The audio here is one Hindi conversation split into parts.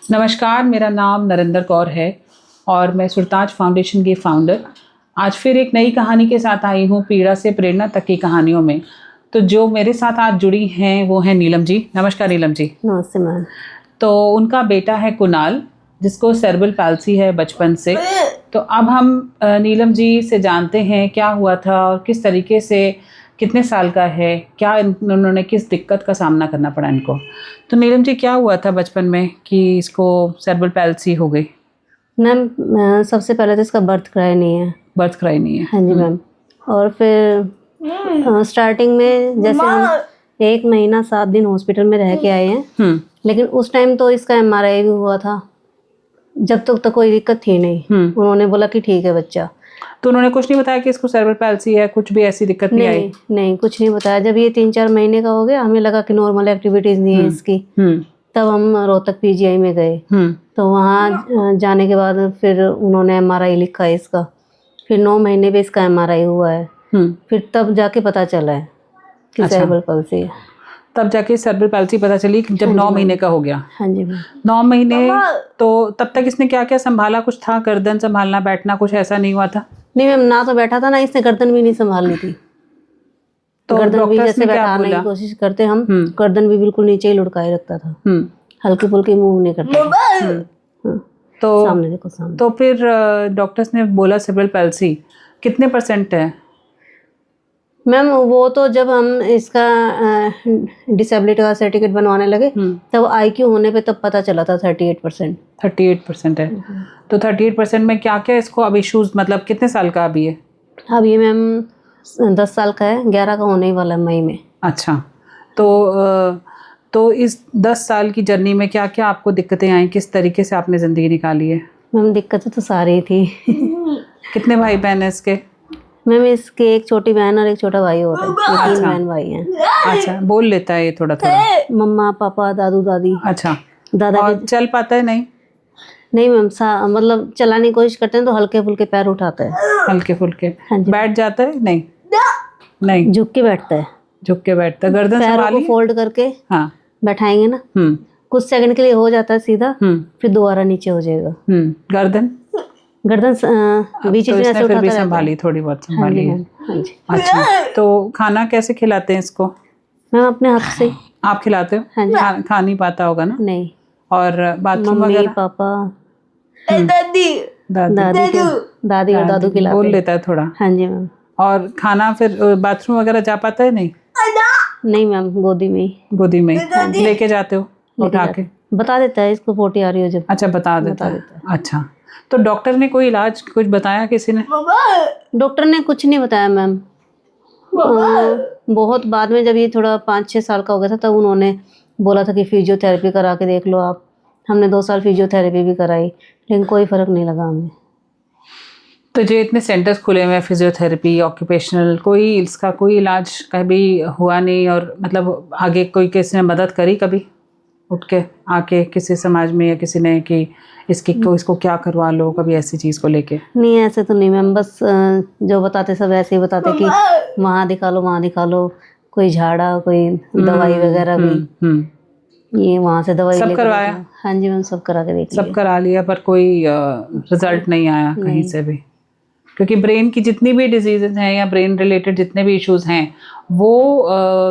नमस्कार, मेरा नाम नरेंद्र कौर है और मैं सुरताज फाउंडेशन की फाउंडर। आज फिर एक नई कहानी के साथ आई हूँ, पीड़ा से प्रेरणा तक की कहानियों में। तो जो मेरे साथ आज जुड़ी हैं वो हैं नीलम जी। नमस्कार नीलम जी। नमस्ते मैम। तो उनका बेटा है कुणाल, जिसको सेरेब्रल पैल्सी है बचपन से। तो अब हम नीलम जी से जानते हैं क्या हुआ था और किस तरीके से, कितने साल का है, क्या उन्होंने किस दिक्कत का सामना करना पड़ा इनको। तो नीलम जी, क्या हुआ था बचपन में कि इसको सेरेब्रल पैल्सी हो गई? मैम सबसे पहले तो इसका बर्थ क्राई नहीं है। बर्थ क्राई नहीं है? हाँ जी मैम। और फिर स्टार्टिंग में जैसे हम 1 महीना 7 दिन हॉस्पिटल में रह के आए हैं, लेकिन उस टाइम तो इसका MRI भी हुआ था। जब तक तो कोई दिक्कत थी नहीं। उन्होंने बोला कि ठीक है बच्चा। तो उन्होंने कुछ नहीं बताया कि इसको सेरेब्रल पैल्सी है, कुछ भी ऐसी दिक्कत नहीं आई? नहीं, कुछ नहीं बताया। जब ये 3-4 महीने का हो गया, हमें लगा कि नॉर्मल एक्टिविटीज नहीं है इसकी। तब हम रोहतक PGI में गए। तो वहाँ जाने के बाद फिर उन्होंने MRI लिखा है इसका। फिर 9 महीने पे इसका MRI हुआ है। फिर तब जाके पता चला है कि सेरेब्रल पैल्सी है। तब जाके सेरेब्रल पैल्सी पता चली जब 9 महीने का हो गया? हाँ जी मैम। 9 महीने। तो तब तक इसने क्या क्या संभाला? कुछ था, गर्दन संभालना, बैठना, कुछ ऐसा नहीं हुआ था? नहीं मैम, ना तो बैठा था, ना इसने गर्दन भी नहीं संभालनी थी। तो गर्दन भी डॉक्टर्स जैसे ने क्या बैठाने बोला? की कोशिश करते हम, गर्दन भी बिल्कुल नीचे ही लुढ़काए रखता था। हल्की फुल्की मूव नहीं करता था। तो सामने देखो, सामने। तो फिर डॉक्टर्स ने बोला सेरेब्रल पैल्सी कितने % है? मैम वो तो जब हम इसका डिसेबिलिटी का सर्टिफिकेट बनवाने लगे तब IQ होने पे तब पता चला था 38%। 38% है। तो 38% में क्या क्या इसको अब इश्यूज, मतलब कितने साल का अभी है? अब ये मैम 10 साल का है, 11 का होने ही वाला है मई में। अच्छा। तो इस 10 साल की जर्नी में क्या क्या आपको दिक्कतें आई? किस तरीके से आपने ज़िंदगी निकाली है? मैम दिक्कतें तो सारी थी। कितने भाई बहन है इसके? मैम इसके एक छोटी बहन और एक छोटा भाई और है। 3 बहन भाई हैं। अच्छा, बोल लेता है ये थोड़ा थोड़ा? मम्मा पापा दादू दादी। अच्छा। दादा और चल पाता है? नहीं मैम, मतलब चलाने की कोशिश करते हैं तो हल्के फुल्के पैर उठाता है। हल्के फुल्के? हाँ जी। बैठ जाता है? नहीं झुक के बैठता है। झुक के बैठता है। गर्दन पैरों को संभाली? फोल्ड करके हाँ बैठाएंगे ना, कुछ सेकंड के लिए हो जाता है सीधा, फिर दोबारा नीचे हो जाएगा। गर्दन बीच तो में इसने ऐसे फिर भी उठाता संभाली, थोड़ी बहुत संभाली है। हाँ जी। अच्छा, तो खाना कैसे खिलाते हैं इसको? मैम अपने हाथ से। आप खिलाते हो? हाँ जी। खा नहीं पाता होगा ना? नहीं। और बाथरूम मम्मी वगैरह? पापा दादी दादी और दादू खिलाते बोल हैं। लेता है थोड़ा? हाँ जी मैम। और खाना फिर बाथरूम वगैरह जा पाता है? नहीं मैम, गोदी में ही। गोदी में लेके जाते हो उठा के? बता देता है इसको पोटी आ रही हो जब। अच्छा, बता देता है। अच्छा, तो डॉक्टर ने कोई इलाज कुछ बताया किसी ने? डॉक्टर ने कुछ नहीं बताया मैम। बहुत बाद में जब ये थोड़ा 5-6 साल का हो गया था तब उन्होंने बोला था कि फिजियोथेरेपी करा के देख लो आप। हमने 2 साल फिजियोथेरेपी भी कराई, लेकिन कोई फ़र्क नहीं लगा हमें। तो जो इतने सेंटर्स खुले हुए हैं, फिजियोथेरेपी, ऑक्यूपेशनल, कोई इसका कोई इलाज कभी हुआ नहीं? और मतलब आगे कोई किसी ने मदद करी कभी उठ के आके, किसी समाज में या किसी ने, कि इसको क्या करवा लो, कभी ऐसी चीज़ को लेके? नहीं, ऐसे तो नहीं मैम। बस जो बताते सब ऐसे ही बताते कि वहाँ दिखा लो, वहाँ दिखा लो, कोई झाड़ा, कोई दवाई वगैरह भी। ये वहाँ से दवाई सब करवाया? हाँ जी मैम, सब करा के देख लिया। सब करा लिया पर कोई रिजल्ट नहीं आया कहीं से भी? क्योंकि ब्रेन की जितनी भी डिजीजेज हैं या ब्रेन रिलेटेड जितने भी इश्यूज हैं, वो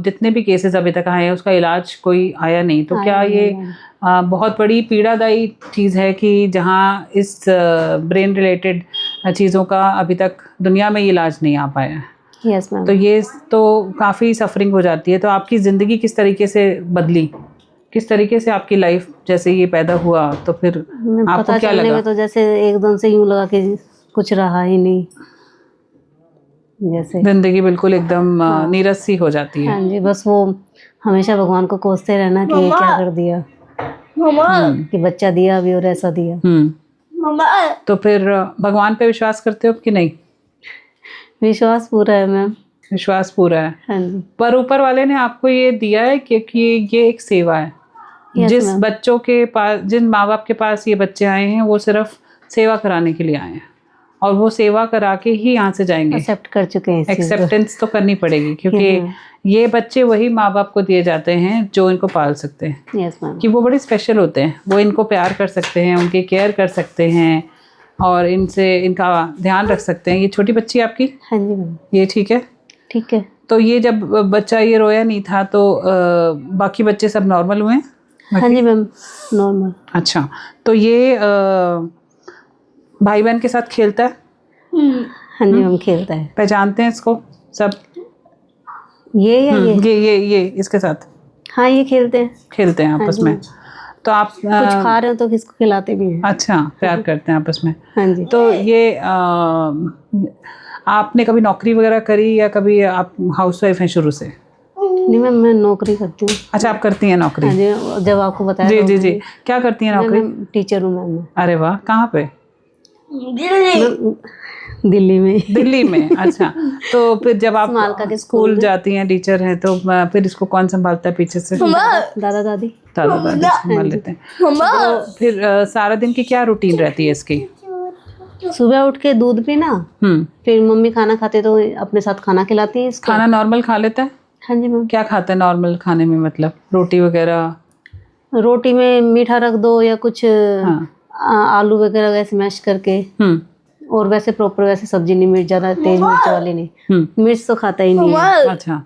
जितने भी केसेस अभी तक आए हैं उसका इलाज कोई आया नहीं। तो क्या ये बहुत बड़ी पीड़ादायी चीज़ है कि जहाँ इस ब्रेन रिलेटेड चीज़ों का अभी तक दुनिया में इलाज नहीं आ पाया है? Yes ma'am. तो ये तो काफ़ी सफरिंग हो जाती है। तो आपकी ज़िंदगी किस तरीके से बदली? किस तरीके से आपकी लाइफ, जैसे ये पैदा हुआ तो फिर आपको क्या लगा? तो जैसे एकदम से यूं लगा कि कुछ रहा ही नहीं, जैसे जिंदगी बिल्कुल एकदम नीरस सी हो जाती है। हाँ जी। बस वो हमेशा भगवान को कोसते रहना कि ये क्या कर दिया, कि बच्चा दिया भी और ऐसा दिया। तो फिर भगवान पे विश्वास करते हो कि नहीं? विश्वास पूरा है मैम। विश्वास पूरा है। हाँ जी। पर ऊपर वाले ने आपको ये दिया है कि ये एक सेवा है। जिस बच्चों के पास, जिन माँ बाप के पास ये बच्चे आए हैं वो सिर्फ सेवा कराने के लिए आए हैं। और वो सेवा करा के ही यहाँ से जाएंगे। एक्सेप्ट कर चुके हैं इस चीज़ को। एक्सेप्टेंस तो करनी पड़ेगी, क्योंकि ये बच्चे वही माँ बाप को दिए जाते हैं जो इनको पाल सकते हैं। Yes ma'am. कि वो बड़े स्पेशल होते हैं, वो इनको प्यार कर सकते हैं, उनकी केयर कर सकते हैं और इनसे इनका ध्यान रख सकते हैं। ये छोटी बच्ची आपकी? हाँ जी मैम। ये ठीक है? ठीक है। तो ये जब बच्चा ये रोया नहीं था तो बाकी बच्चे सब नॉर्मल हुए? हाँ जी मैम, नॉर्मल। अच्छा, तो ये भाई बहन के साथ खेलता है? हाँ जी मैम, खेलता है। पहचानते हैं इसको सब? ये या ये इसके साथ हाँ, ये खेलते हैं। खेलते हैं आपस में? तो आप कुछ खा रहे हो तो किसको खिलाते भी हैं। अच्छा, प्यार करते हैं आपस में। हाँ जी। तो ये आपने कभी नौकरी वगैरह करी या कभी आप हाउसवाइफ हैं शुरू से? नहीं मैम, मैं नौकरी करती हूँ। अच्छा, आप करती हैं नौकरी? हाँ जी, जब आपको बताया जी तो जी जी, क्या करती हैं नौकरी? मैं टीचर हूँ मैम। अरे वाह, कहाँ पे? दिल्ली में। दिल्ली में? अच्छा, तो फिर जब आप मालका के स्कूल जाती हैं, टीचर हैं, तो फिर इसको कौन संभालता है पीछे से? दादा दादी। दादा दादी संभाल लेते हैं। तो फिर सारा दिन की क्या रूटीन रहती है इसकी? सुबह उठ के दूध पीना, फिर मम्मी खाना खाते तो अपने साथ खाना खिलाती है इसको। खाना नॉर्मल खा लेता है? हाँ जी मैम। क्या खाता है नॉर्मल खाने में, मतलब रोटी वगैरह? रोटी में मीठा रख दो या कुछ आलू वगैरह वैसे मैश करके। और वैसे प्रॉपर वैसे सब्जी नहीं, मिर्च ज्यादा तेज मिर्च वाली नहीं। मिर्च तो खाता ही नहीं है। अच्छा,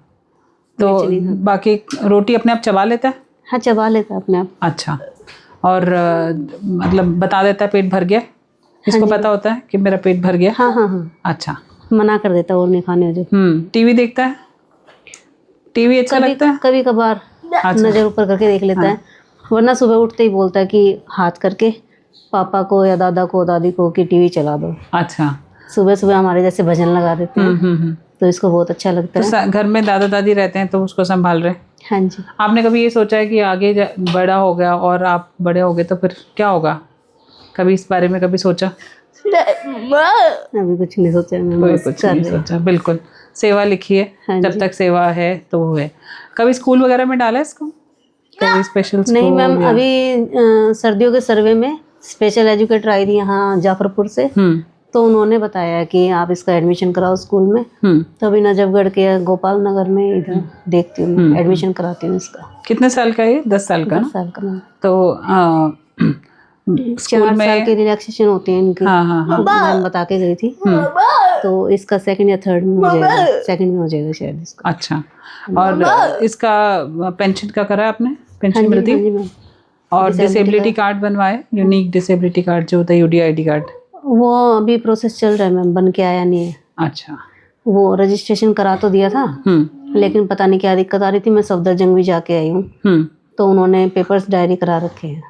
तो बाकी रोटी अपने आप चबा लेता है? हाँ, चबा लेता है अपने आप। अच्छा, और मतलब बता देता है पेट भर गया? इसको पता होता है कि मेरा पेट भर गया? हाँ हाँ हाँ। अच्छा, मना कर देता है और नहीं खाने जो। टीवी देखता है? टीवी अच्छा लगता है? कभी कभार नजर ऊपर करके देख लेता है, वरना सुबह उठते ही बोलता है कि हाथ करके पापा को या दादा को दादी को कि टीवी चला दो। अच्छा, सुबह सुबह हमारे जैसे भजन लगा देते हैं। तो इसको बहुत अच्छा लगता है। तो घर में दादा दादी रहते हैं तो उसको संभाल रहे हैं? हाँ जी। आपने कभी ये सोचा है कि आगे बड़ा हो गया और आप बड़े हो गए तो फिर क्या होगा? कभी इस बारे में कभी सोचा? अभी कुछ नहीं सोचा। कोई कुछ नहीं सोचा, बिल्कुल सेवा लिखी है। हाँ जब तक सेवा है तो वो है। कभी स्कूल वगैरह में डाला है इसको? कभी स्पेशल स्कूल? नहीं मैम, अभी सर्दियों के सर्वे में स्पेशल एजुकेटर आई थी यहाँ जाफरपुर से। तो उन्होंने बताया कि आप इसका एडमिशन कराओ स्कूल में। तो अभी नजफगढ़ के गोपाल नगर में इधर देखती हूँ, एडमिशन कराती हूँ इसका। कितने साल का है? 10 साल का? 10 साल का मैम। तो स्कूल 4 में साल की रिलैक्सेशन होती है इनकी। मैम बता के गई थी। तो इसका सेकंड या थर्ड में हो जाएगा, सेकंड में हो जाएगा शायद इसका। अच्छा, और इसका पेंशन का करा आपने? पेंशन मिलती है? और डिसेबिलिटी कार्ड बनवाए? यूनिक डिसेबिलिटी कार्ड जो होता है, UDID कार्ड? वो अभी प्रोसेस चल रहा है मैम, बन के आया नहीं है। अच्छा, वो रजिस्ट्रेशन करा तो दिया था, लेकिन पता नहीं क्या दिक्कत आ रही थी। मैं सफदरजंग भी जाके आई हूँ, तो उन्होंने पेपर्स डायरी करा रखे हैं।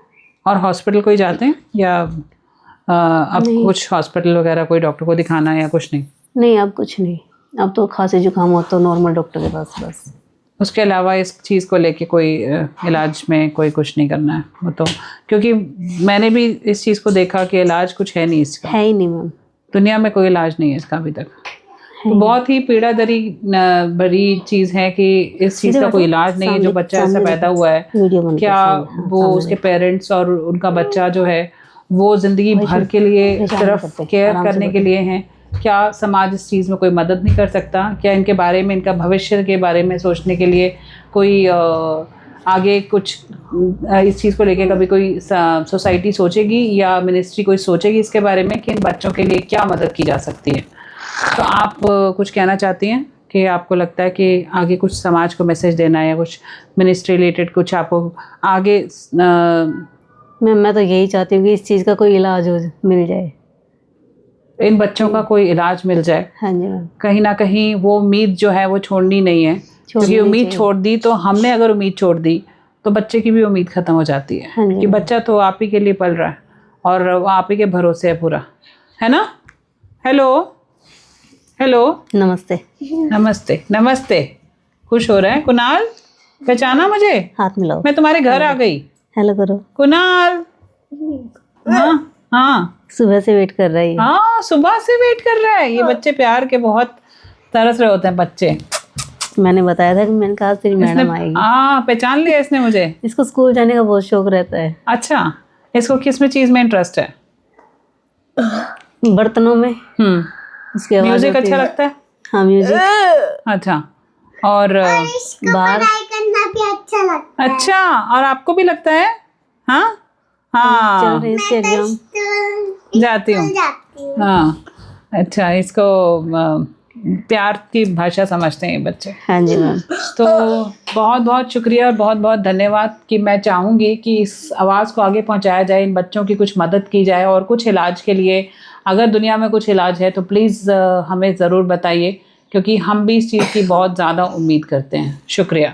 और हॉस्पिटल कोई जाते हैं या अब कुछ हॉस्पिटल वगैरह कोई डॉक्टर को दिखाना है या कुछ नहीं? नहीं, अब कुछ नहीं। अब तो खांसी जुकाम हो तो नॉर्मल डॉक्टर के पास बस। उसके अलावा इस चीज़ को लेके कोई इलाज में कोई कुछ नहीं करना है वो तो? क्योंकि मैंने भी इस चीज़ को देखा कि इलाज कुछ है नहीं इसका। है ही नहीं मैम, दुनिया में कोई इलाज नहीं है इसका अभी तक। तो बहुत ही पीड़ादारी बड़ी चीज़ है कि इस चीज़ का कोई इलाज नहीं है। जो बच्चा ऐसा पैदा हुआ है, क्या वो उसके पेरेंट्स और उनका बच्चा जो है वो ज़िंदगी भर के लिए सिर्फ केयर करने के लिए हैं? क्या समाज इस चीज़ में कोई मदद नहीं कर सकता? क्या इनके बारे में, इनका भविष्य के बारे में सोचने के लिए कोई आगे कुछ इस चीज़ को लेके कभी कोई सोसाइटी सोचेगी या मिनिस्ट्री कोई सोचेगी इसके बारे में कि इन बच्चों के लिए क्या मदद की जा सकती है? तो आप कुछ कहना चाहती हैं कि आपको लगता है कि आगे कुछ समाज को मैसेज देना है या कुछ मिनिस्ट्री रिलेटेड कुछ आपको आगे? मैं तो यही चाहती हूँ कि इस चीज़ का कोई इलाज हो, मिल जाए, इन बच्चों का कोई इलाज मिल जाए। हाँ जी मैम। कहीं ना कहीं वो उम्मीद जो है वो छोड़नी नहीं है, क्योंकि उम्मीद छोड़ दी तो हमने अगर उम्मीद छोड़ दी तो बच्चे की भी उम्मीद खत्म हो जाती है। हाँ कि बच्चा तो आप ही के लिए पल रहा है और वो आप ही के भरोसे है पूरा, है ना? हेलो हेलो, नमस्ते नमस्ते नमस्ते। खुश हो रहे हैं? कुणाल, पहचाना मुझे? हाथ मिलाओ। मैं तुम्हारे घर आ गई। हेलो करो। कुणाल, हाँ हाँ, सुबह से वेट कर रही है। हाँ, सुबह से वेट कर रहा है। ये बच्चे प्यार के बहुत तरस रहे होते हैं बच्चे। मैंने बताया था कि मैंने कहा तेरी मैडम आएगी। हाँ, पहचान लिया इसने मुझे। इसको स्कूल जाने का बहुत शौक रहता है। अच्छा, इसको किस में चीज़ में इंटरेस्ट है? बर्तनों में उसकी आवाज म्यूजिक होती अच्छा है। लगता है? हाँ म्यूजिक। अच्छा। और बाहर करना भी अच्छा लगता अच्छा, और आपको भी लगता है? हाँ चल हाँ, रही इसके एग्जाम। जाती हूँ। जाती हूँ। हाँ अच्छा, इसको प्यार की भाषा समझते हैं ये बच्चे। हाँ जी मैम। तो बहुत बहुत शुक्रिया और बहुत बहुत धन्यवाद कि मैं चाहूँगी कि इस आवाज़ को आगे पहुँचाया जाए, इन बच्चों की कुछ मदद की जाए और कुछ इलाज के लिए अगर दुनिया में कुछ इलाज है तो प्लीज़ हमें ज़रूर बताइए, क्योंकि हम भी इस चीज़ की बहुत ज़्यादा उम्मीद करते हैं। शुक्रिया।